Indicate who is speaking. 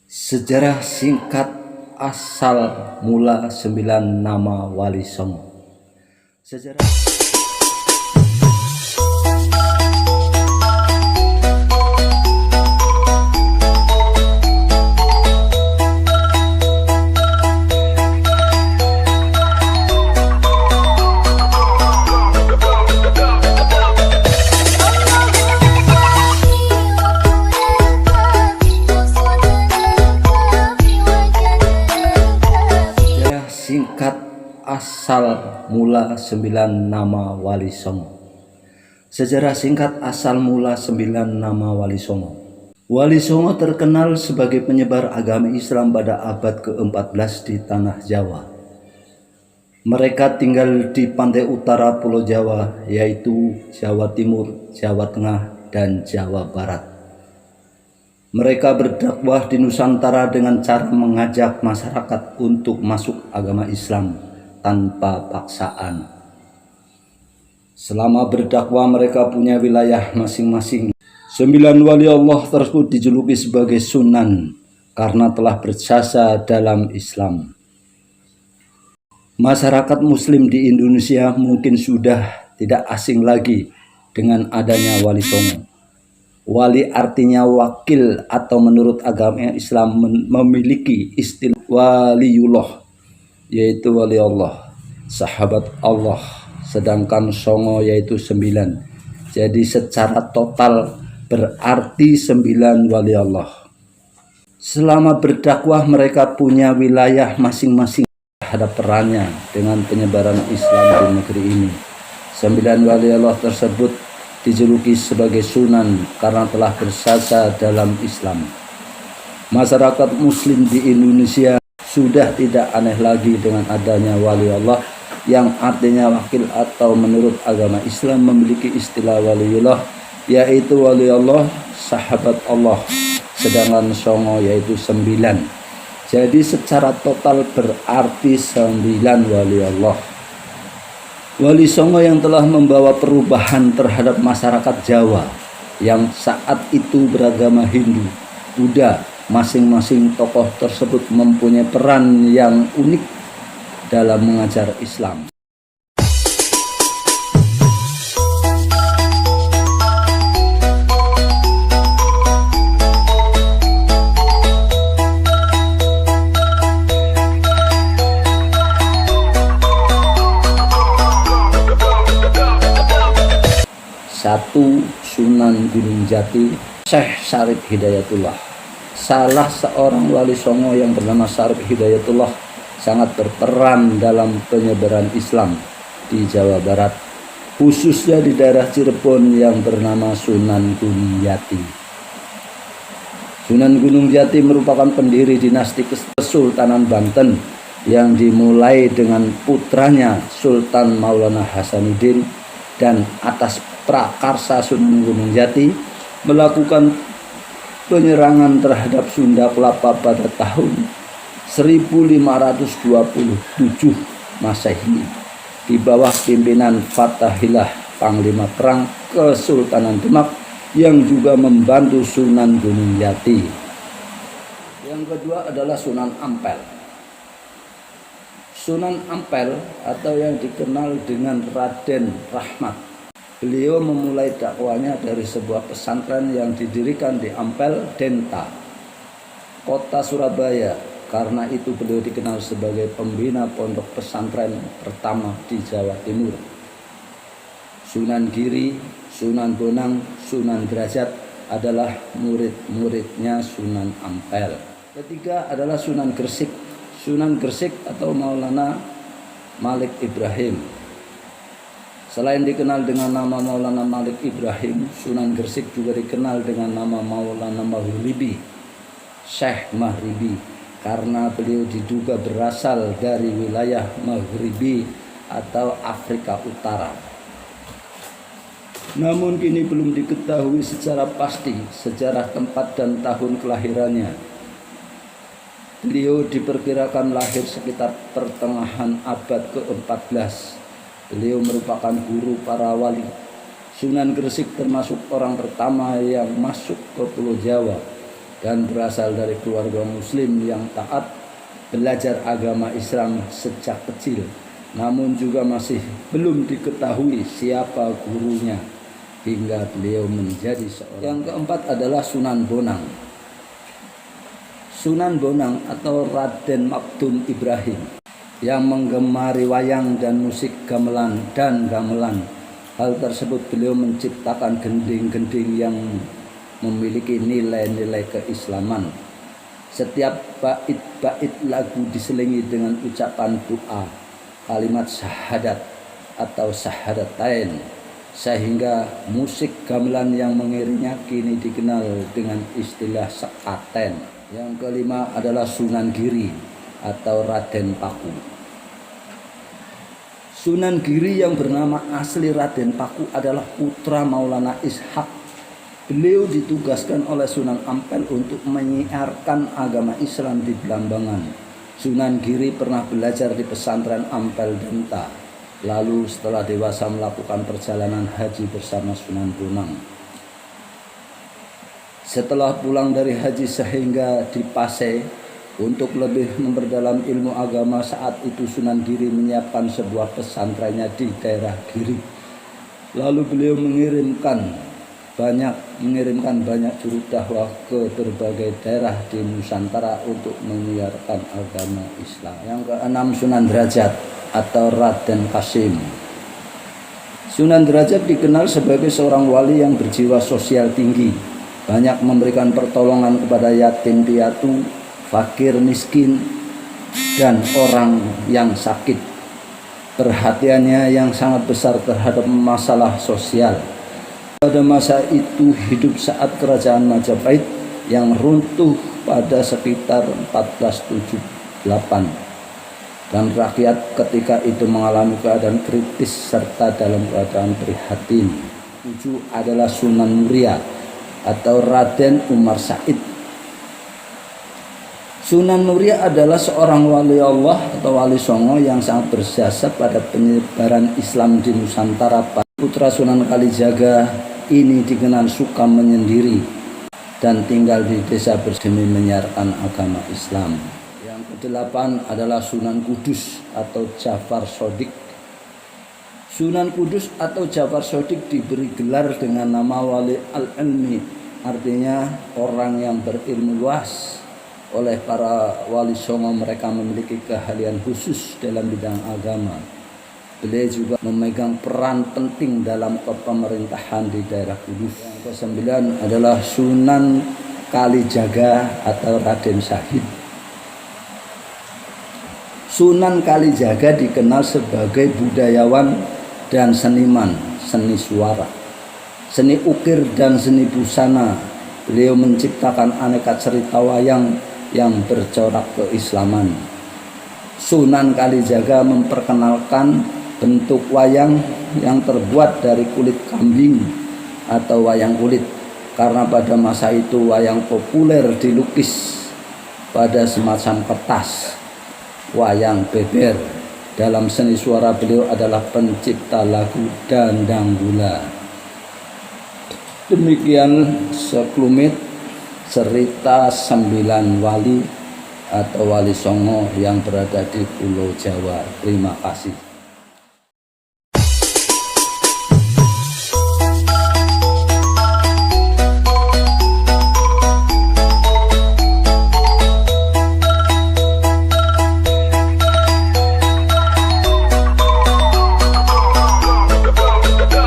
Speaker 1: Sejarah singkat asal mula 9 nama Wali Songo. Sejarah singkat asal mula 9 nama Wali Songo. Sejarah singkat asal mula 9 nama Wali Songo. Wali Songo terkenal sebagai penyebar agama Islam pada abad ke-14 di tanah Jawa. Mereka tinggal di pantai utara Pulau Jawa, yaitu Jawa Timur, Jawa Tengah, dan Jawa Barat. Mereka berdakwah di Nusantara dengan cara mengajak masyarakat untuk masuk agama Islam tanpa paksaan. Selama berdakwah mereka punya wilayah masing-masing. 9 wali Allah tersebut dijuluki sebagai Sunan karena telah berjasa dalam Islam. Masyarakat Muslim di Indonesia mungkin sudah tidak asing lagi dengan adanya Wali Songo. Wali artinya wakil, atau menurut agama Islam memiliki istilah waliullah, yaitu wali Allah, sahabat Allah, sedangkan Songo yaitu 9. Jadi secara total berarti 9 wali Allah. Selama berdakwah mereka punya wilayah masing-masing terhadap perannya dengan penyebaran Islam di negeri ini. 9 wali Allah tersebut dijuluki sebagai Sunan karena telah bersasa dalam Islam. Masyarakat Muslim di Indonesia sudah tidak aneh lagi dengan adanya wali Allah yang artinya wakil, atau menurut agama Islam memiliki istilah waliullah, yaitu wali Allah, sahabat Allah, sedangkan Songo yaitu 9. Jadi secara total berarti 9 wali Allah. Wali Songo yang telah membawa perubahan terhadap masyarakat Jawa yang saat itu beragama Hindu, Buddha. Masing-masing tokoh tersebut mempunyai peran yang unik dalam mengajar Islam. Satu, Sunan Gunung Jati, Syekh Syarif Hidayatullah. Salah seorang wali Songo yang bernama Syarif Hidayatullah sangat berperan dalam penyebaran Islam di Jawa Barat, khususnya di daerah Cirebon yang bernama Sunan Gunung Jati. Sunan Gunung Jati merupakan pendiri dinasti Kesultanan Banten yang dimulai dengan putranya Sultan Maulana Hasanuddin, dan atas prakarsa Sunan Gunung Jati melakukan penyerangan terhadap Sunda Kelapa pada tahun 1527 Masehi di bawah pimpinan Fathahillah, Panglima Perang Kesultanan Demak yang juga membantu Sunan Gunung Jati. Yang kedua adalah Sunan Ampel. Sunan Ampel atau yang dikenal dengan Raden Rahmat. Beliau memulai dakwanya dari sebuah pesantren yang didirikan di Ampel, Denta, kota Surabaya. Karena itu beliau dikenal sebagai pembina pondok pesantren pertama di Jawa Timur. Sunan Giri, Sunan Bonang, Sunan Derajat adalah murid-muridnya Sunan Ampel. Ketiga adalah Sunan Gresik. Sunan Gresik atau Maulana Malik Ibrahim. Selain dikenal dengan nama Maulana Malik Ibrahim, Sunan Gresik juga dikenal dengan nama Maulana Maghribi, Syekh Maghribi, karena beliau diduga berasal dari wilayah Maghribi atau Afrika Utara. Namun kini belum diketahui secara pasti sejarah tempat dan tahun kelahirannya. Beliau diperkirakan lahir sekitar pertengahan abad ke-14. Beliau merupakan guru para wali. Sunan Gresik termasuk orang pertama yang masuk ke Pulau Jawa. dan berasal dari keluarga muslim yang taat, belajar agama Islam sejak kecil, namun juga masih belum diketahui siapa gurunya hingga beliau menjadi seorang. Yang keempat adalah Sunan Bonang. Sunan Bonang atau Raden Maktum Ibrahim yang menggemari wayang dan musik gamelan dan gamelan. Hal tersebut beliau menciptakan gending-gending yang memiliki nilai-nilai keislaman. Setiap bait-bait lagu diselingi dengan ucapan doa, kalimat syahadat atau syahadatain, sehingga musik gamelan yang mengiringnya kini dikenal dengan istilah sekaten. Yang kelima adalah Sunan Giri atau Raden Paku. Sunan Giri yang bernama asli Raden Paku adalah putra Maulana Ishak. Beliau ditugaskan oleh Sunan Ampel untuk menyiarkan agama Islam di Belambangan. Sunan Giri pernah belajar di pesantren Ampel Denta. Lalu setelah dewasa melakukan perjalanan haji bersama Sunan Bonang. Setelah pulang dari haji sehingga di Pasai, untuk lebih memperdalam ilmu agama, saat itu Sunan Giri menyiapkan sebuah pesantrennya di daerah Giri. Lalu beliau mengirimkan banyak juru dakwah ke berbagai daerah di Nusantara untuk menyiarkan agama Islam. Yang keenam Sunan Derajat atau Raden Kasim. Sunan Derajat dikenal sebagai seorang wali yang berjiwa sosial tinggi, banyak memberikan pertolongan kepada yatim piatu, fakir miskin, dan orang yang sakit. Perhatiannya yang sangat besar terhadap masalah sosial. Pada masa itu hidup saat kerajaan Majapahit yang runtuh pada sekitar 1478, dan rakyat ketika itu mengalami keadaan kritis serta dalam keadaan prihatin. 7 adalah Sunan Muria atau Raden Umar Said. Sunan Muria adalah seorang wali Allah atau wali songo yang sangat berjasa pada penyebaran Islam di Nusantara. Putra Sunan Kalijaga ini dikenal suka menyendiri dan tinggal di desa demi menyiarkan agama Islam. Yang kedelapan adalah Sunan Kudus atau Jafar Shodiq. Sunan Kudus atau Jafar Shodiq diberi gelar dengan nama Wali Al-Ilmi, artinya orang yang berilmu luas. Oleh para wali songo, mereka memiliki keahlian khusus dalam bidang agama. Beliau juga memegang peran penting dalam kepemerintahan di daerah Kudus. Yang kesembilan adalah Sunan Kalijaga atau Raden Syahid. Sunan Kalijaga dikenal sebagai budayawan dan seniman seni suara, seni ukir dan seni busana. Beliau menciptakan aneka cerita wayang yang bercorak keislaman. Sunan Kalijaga memperkenalkan bentuk wayang yang terbuat dari kulit kambing atau wayang kulit, karena pada masa itu wayang populer dilukis pada semacam kertas. Wayang beber. Dalam seni suara beliau adalah pencipta lagu Dandang Gula. Demikian sekelumit cerita 9 wali atau wali songo yang berada di Pulau Jawa. Terima kasih.